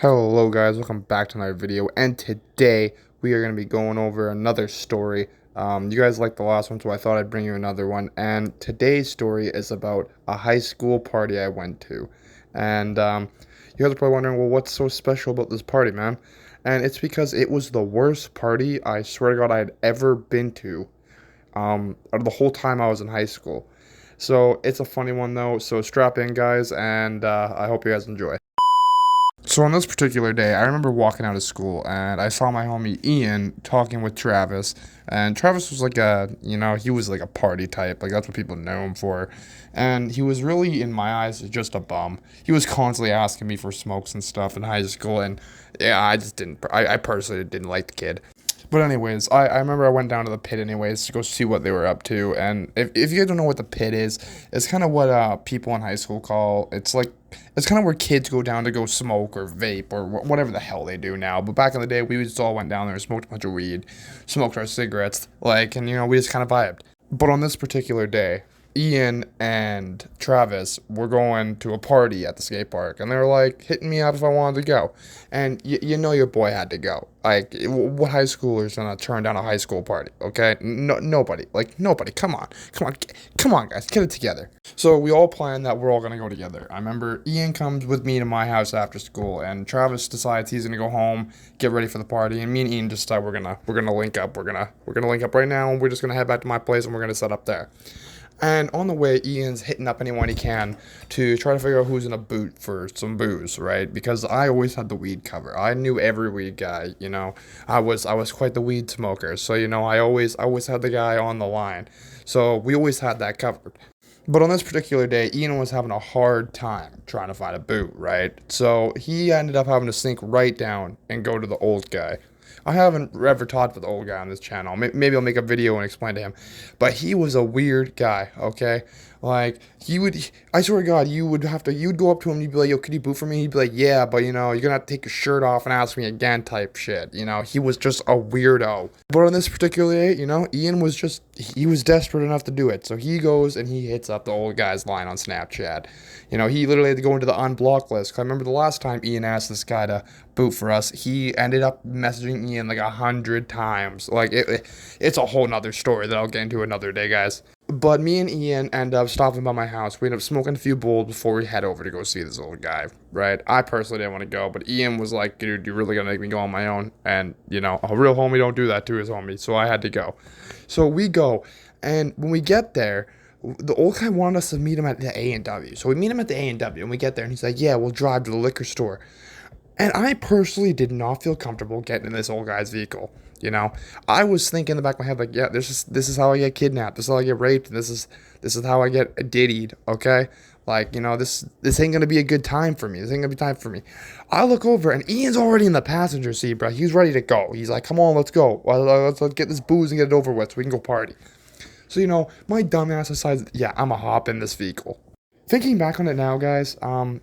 Hello guys, welcome back to another video, and today we are going to be going over another story. You guys liked the last one, so I thought I'd bring you another one, and today's story is about a high school party I went to. And you guys are probably wondering, well, what's so special about this party, man? And it's because it was the worst party, I swear to God, I had ever been to, out of the whole time I was in high school. So it's a funny one though, so strap in guys, and I hope you guys enjoy. So on this particular day, I remember walking out of school and I saw my homie Ian talking with Travis. And Travis was like he was like a party type. Like that's what people know him for. And he was really, in my eyes, just a bum. He was constantly asking me for smokes and stuff in high school. And yeah, I personally didn't like the kid. But anyways, I remember I went down to the pit anyways to go see what they were up to. And if you guys don't know what the pit is, it's kind of what people in high school call, it's kind of where kids go down to go smoke or vape or whatever the hell they do now. But back in the day, we just all went down there and smoked a bunch of weed, smoked our cigarettes, and we just kind of vibed. But on this particular day, Ian and Travis were going to a party at the skate park, and they were like hitting me up if I wanted to go. And you know your boy had to go. Like, what high schooler's gonna turn down a high school party? Okay, no, nobody. Like nobody. Come on, guys, get it together. So we all planned that we're all gonna go together. I remember Ian comes with me to my house after school, and Travis decides he's gonna go home, get ready for the party, and me and Ian just decide we're gonna link up. We're gonna link up right now, and we're just gonna head back to my place, and we're gonna set up there. And on the way, Ian's hitting up anyone he can to try to figure out who's in a boot for some booze, right? Because I always had the weed cover. I knew every weed guy, you know. I was quite the weed smoker, so I always had the guy on the line. So we always had that covered. But on this particular day, Ian was having a hard time trying to find a boot, right? So he ended up having to sneak right down and go to the old guy. I haven't ever talked with the old guy on this channel. Maybe I'll make a video and explain to him. But he was a weird guy, okay? Like, I swear to God, you'd go up to him and you'd be like, yo, could you boot for me? He'd be like, yeah, but you're gonna have to take your shirt off and ask me again type shit. He was just a weirdo. But on this particular day, Ian he was desperate enough to do it. So he goes and he hits up the old guy's line on Snapchat. He literally had to go into the unblock list. 'Cause I remember the last time Ian asked this guy to boot for us, he ended up messaging Ian like 100 times. Like, it's a whole nother story that I'll get into another day, guys. But me and Ian end up stopping by my house. We end up smoking a few bowls before we head over to go see this old guy, right? I personally didn't want to go, but Ian was like, dude, you're really going to make me go on my own. And, a real homie don't do that to his homie. So I had to go. So we go. And when we get there, the old guy wanted us to meet him at the A&W. So we meet him at the A&W, and we get there, and he's like, yeah, we'll drive to the liquor store. And I personally did not feel comfortable getting in this old guy's vehicle. I was thinking in the back of my head, like, yeah, this is how I get kidnapped. This is how I get raped. And this is how I get diddied. Okay, like, this ain't gonna be a good time for me. This ain't gonna be time for me. I look over and Ian's already in the passenger seat, bro. He's ready to go. He's like, come on, let's go. Let's get this booze and get it over with so we can go party. So my dumbass decides, yeah, I'ma hop in this vehicle. Thinking back on it now, guys, don't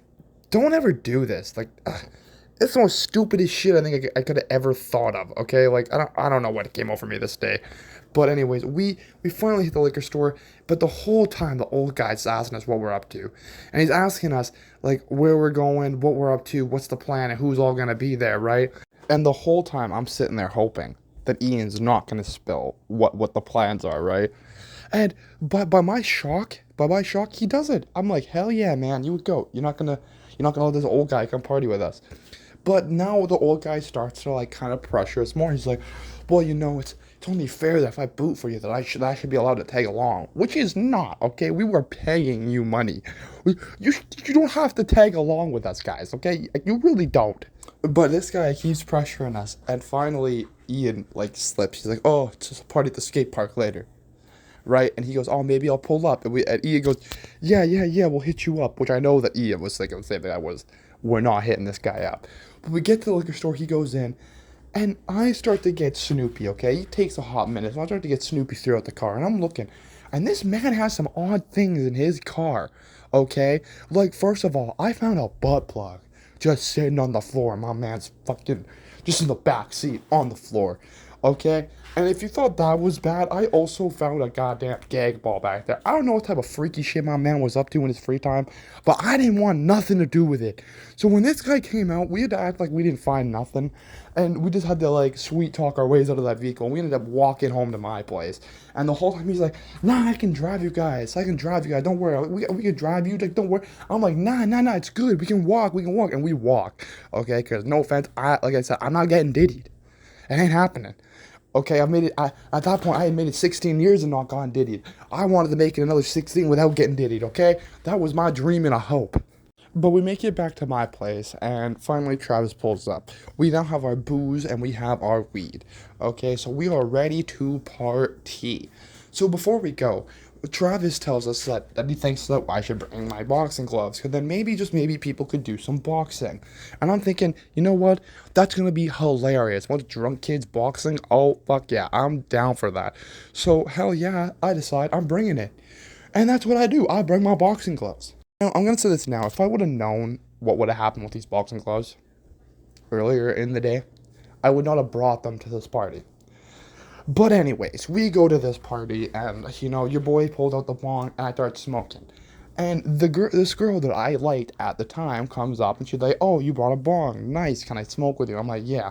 ever do this. Like, it's the most stupidest shit I think I could have ever thought of. Okay, like I don't know what came over me this day, but anyways, we finally hit the liquor store. But the whole time, the old guy's asking us what we're up to, and he's asking us like where we're going, what we're up to, what's the plan, and who's all gonna be there, right? And the whole time, I'm sitting there hoping that Ian's not gonna spill what the plans are, right? And by my shock, he does it. I'm like, hell yeah, man, you would go. You're not gonna let this old guy come party with us. But now the old guy starts to like kind of pressure us more. He's like, well, it's only fair that if I boot for you that I should be allowed to tag along, which is not, okay? We were paying you money. You don't have to tag along with us, guys, okay? You really don't. But this guy keeps pressuring us, and finally Ian like slips. He's like, oh, it's just a party at the skate park later. Right? And he goes, oh, maybe I'll pull up. And Ian goes, yeah, we'll hit you up. Which I know that Ian was thinking the same thing I was. We're not hitting this guy up. But we get to the liquor store, he goes in, and I start to get Snoopy, okay? He takes a hot minute, so I start to get Snoopy throughout the car, and I'm looking, and this man has some odd things in his car, okay? Like, first of all, I found a butt plug just sitting on the floor, my man's fucking just in the back seat on the floor. Okay? And if you thought that was bad, I also found a goddamn gag ball back there. I don't know what type of freaky shit my man was up to in his free time, but I didn't want nothing to do with it. So when this guy came out, we had to act like we didn't find nothing, and we just had to like sweet talk our ways out of that vehicle. And we ended up walking home to my place, and the whole time he's like, "Nah, I can drive you guys. I can drive you guys. Don't worry. We can drive you. Like, don't worry." I'm like, "Nah. It's good. We can walk. We can walk." And we walk, okay? Because no offense, like I said, I'm not getting diddied. It ain't happening. Okay, I made it. At that point, I had made it 16 years and not gone diddied. I wanted to make it another 16 without getting diddied. Okay, that was my dream and a hope. But we make it back to my place, and finally Travis pulls up. We now have our booze and we have our weed. Okay, so we are ready to party. So before we go, Travis tells us that he thinks that I should bring my boxing gloves, because then maybe, just maybe, people could do some boxing. And I'm thinking, you know what? That's going to be hilarious. A bunch of drunk kids boxing? Oh, fuck yeah, I'm down for that. So, hell yeah, I decide I'm bringing it. And that's what I do. I bring my boxing gloves. Now, I'm going to say this now. If I would have known what would have happened with these boxing gloves earlier in the day, I would not have brought them to this party. But anyways, we go to this party, and your boy pulled out the bong, and I start smoking. And this girl that I liked at the time comes up, and she's like, "Oh, you brought a bong, nice. Can I smoke with you?" I'm like, "Yeah."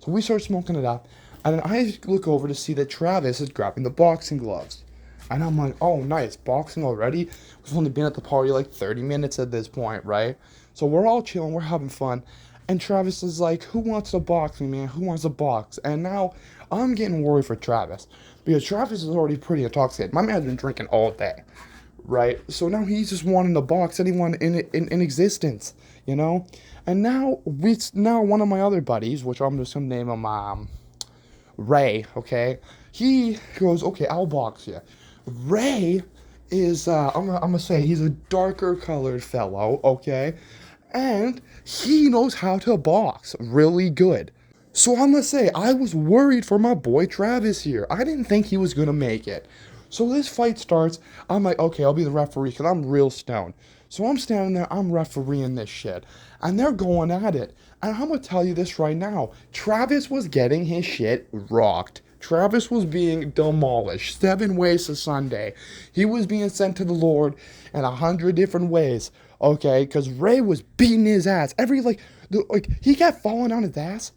So we start smoking it up, and then I look over to see that Travis is grabbing the boxing gloves, and I'm like, "Oh, nice, boxing already." We've only been at the party like 30 minutes at this point, right? So we're all chilling, we're having fun. And Travis is like, "Who wants to box me, man? Who wants to box?" And now I'm getting worried for Travis, because Travis is already pretty intoxicated. My man's been drinking all day, right? So now he's just wanting to box anyone in existence, you know? And now one of my other buddies, which I'm just gonna name him Ray, okay? He goes, "Okay, I'll box you." Ray is I'm gonna say he's a darker colored fellow, okay? And he knows how to box really good. So I'm gonna say I was worried for my boy Travis here. I didn't think he was gonna make it. So this fight starts. I'm like, okay, I'll be the referee because I'm real stoned. So I'm standing there, I'm refereeing this shit. And they're going at it. And I'm gonna tell you this right now. Travis was getting his shit rocked. Travis was being demolished 7 ways to Sunday. He was being sent to the Lord in 100 different ways. Okay, because Ray was beating his ass. He kept falling on his ass.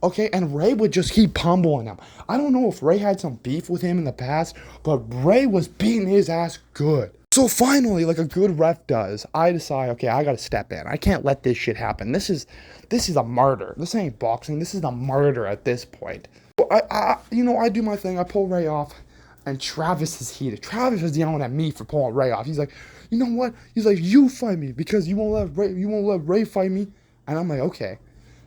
Okay, and Ray would just keep pummeling him. I don't know if Ray had some beef with him in the past, but Ray was beating his ass good. So finally, like a good ref does, I decide, okay, I gotta step in. I can't let this shit happen. This is a murder. This ain't boxing. This is a murder at this point. So I do my thing. I pull Ray off, and Travis is heated. Travis is yelling at me for pulling Ray off. He's like, "You know what?" He's like, "You fight me because you won't let Ray fight me." And I'm like, "Okay,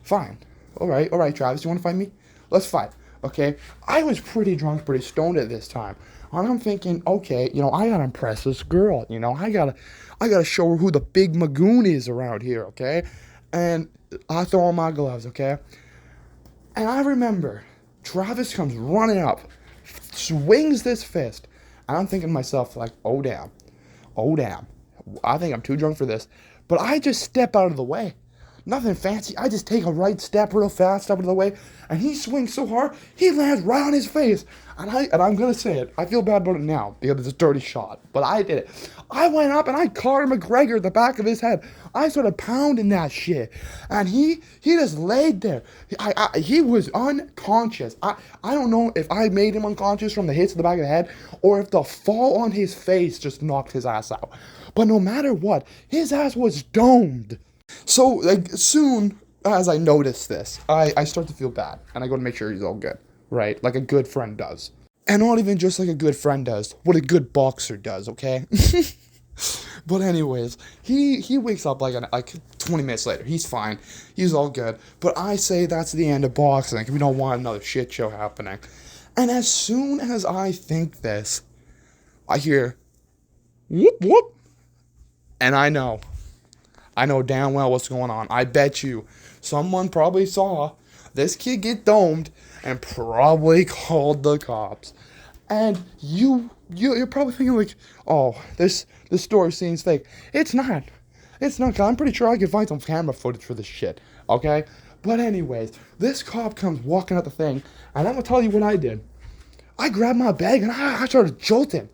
fine. All right, Travis, you want to fight me? Let's fight." Okay, I was pretty drunk, pretty stoned at this time, and I'm thinking, okay, I gotta impress this girl. I gotta show her who the big magoon is around here. Okay, and I throw on my gloves. Okay, and I remember Travis comes running up, swings this fist, and I'm thinking to myself, like, oh damn, I think I'm too drunk for this, but I just step out of the way. Nothing fancy. I just take a right step real fast, step out of the way, and he swings so hard, he lands right on his face. And I'm gonna say it. I feel bad about it now because it's a dirty shot, but I did it. I went up and I Conor McGregor at the back of his head. I started pounding that shit, and he just laid there. He was unconscious. I don't know if I made him unconscious from the hits to the back of the head, or if the fall on his face just knocked his ass out. But no matter what, his ass was domed. So, like, soon as I notice this, I start to feel bad, and I go to make sure he's all good, right? Like a good friend does. And not even just like a good friend does, what a good boxer does, okay? But anyways, he wakes up like 20 minutes later. He's fine. He's all good. But I say that's the end of boxing. We don't want another shit show happening. And as soon as I think this, I hear, whoop, whoop. And I know damn well what's going on. I bet you someone probably saw this kid get domed and probably called the cops. And you're probably thinking like, oh, this story seems fake. It's not. It's not. I'm pretty sure I can find some camera footage for this shit. Okay? But anyways, this cop comes walking out the thing, and I'm gonna tell you what I did. I grabbed my bag and I started jolting.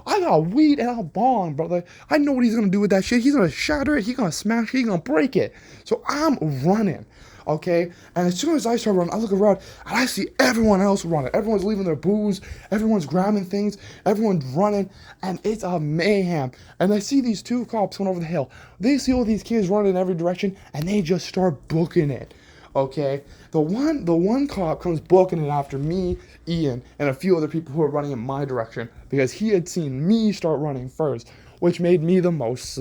I got weed and a bong, brother. I know what he's gonna do with that shit. He's gonna shatter it, he's gonna smash it, he's gonna break it. So I'm running, okay? And as soon as I start running, I look around and I see everyone else running. Everyone's leaving their booze, everyone's grabbing things, everyone's running, and it's a mayhem. And I see these two cops coming over the hill. They see all these kids running in every direction, and they just start booking it. Okay, the one cop comes booking it after me, Ian, and a few other people who are running in my direction because he had seen me start running first, which made me the most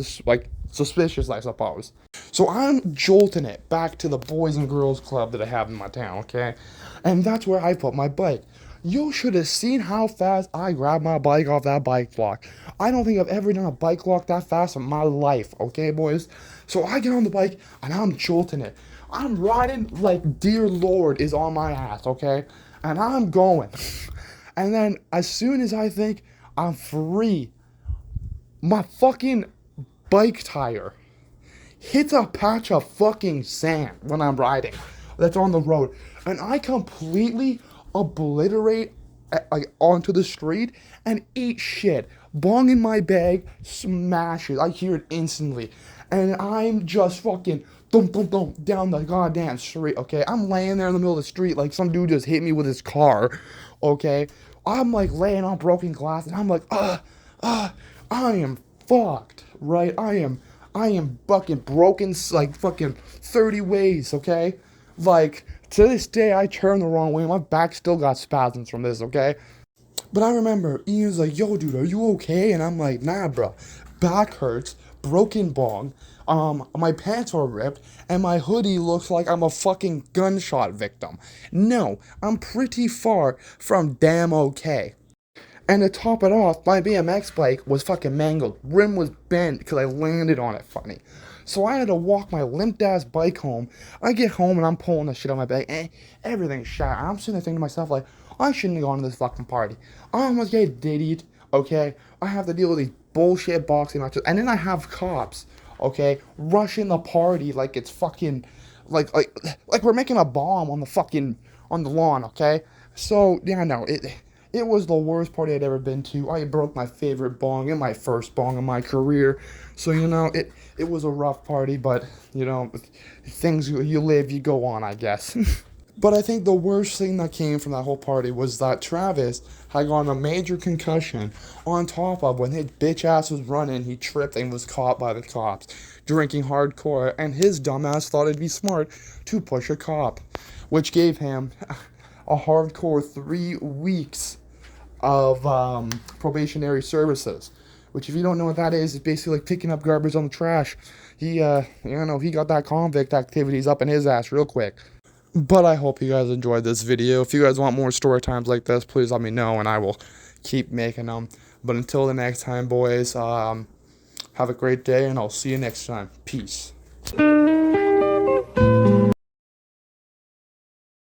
suspicious, I suppose. So I'm jolting it back to the Boys and Girls Club that I have in my town, okay, and that's where I put my bike. You should have seen how fast I grabbed my bike off that bike block. I don't think I've ever done a bike lock that fast in my life, okay, boys? So I get on the bike and I'm jolting it. I'm riding like dear Lord is on my ass, okay? And I'm going. And then as soon as I think I'm free, my fucking bike tire hits a patch of fucking sand when I'm riding that's on the road. And I completely obliterate onto the street and eat shit. Bong in my bag smashes. I hear it instantly. And I'm just fucking thump, thump, thump, down the goddamn street, okay? I'm laying there in the middle of the street like some dude just hit me with his car, okay? I'm like laying on broken glass and I'm like, I am fucked, right? I am fucking broken like fucking 30 ways, okay? Like, to this day, I turn the wrong way. My back still got spasms from this, okay? But I remember Ian's like, yo, dude, are you okay? And I'm like, nah, bro. Back hurts, broken bong, my pants are ripped, and my hoodie looks like I'm a fucking gunshot victim. No, I'm pretty far from damn okay. And to top it off, my BMX bike was fucking mangled. Rim was bent because I landed on it funny. So I had to walk my limped-ass bike home. I get home and I'm pulling the shit on my bag, and everything's shot. I'm sitting there thinking to myself, like, I shouldn't have gone to this fucking party. I almost get diddied, okay? I have to deal with these bullshit boxing matches. And then I have cops, okay, rushing the party like it's fucking, like we're making a bomb on the fucking, on the lawn, okay? So, yeah, no, it was the worst party I'd ever been to. I broke my favorite bong and my first bong in my career. So, you know, it was a rough party, but, you know, things you live, you go on, I guess. But I think the worst thing that came from that whole party was that Travis had gotten a major concussion on top of when his bitch ass was running, he tripped and was caught by the cops, drinking hardcore, and his dumbass thought it'd be smart to push a cop, which gave him a hardcore 3 weeks of probationary services, which, if you don't know what that is basically like picking up garbage on the trash. He got that convict activities up in his ass real quick. But I hope you guys enjoyed this video. If you guys want more story times like this, please let me know and I will keep making them. But until the next time, boys, have a great day and I'll see you next time. Peace.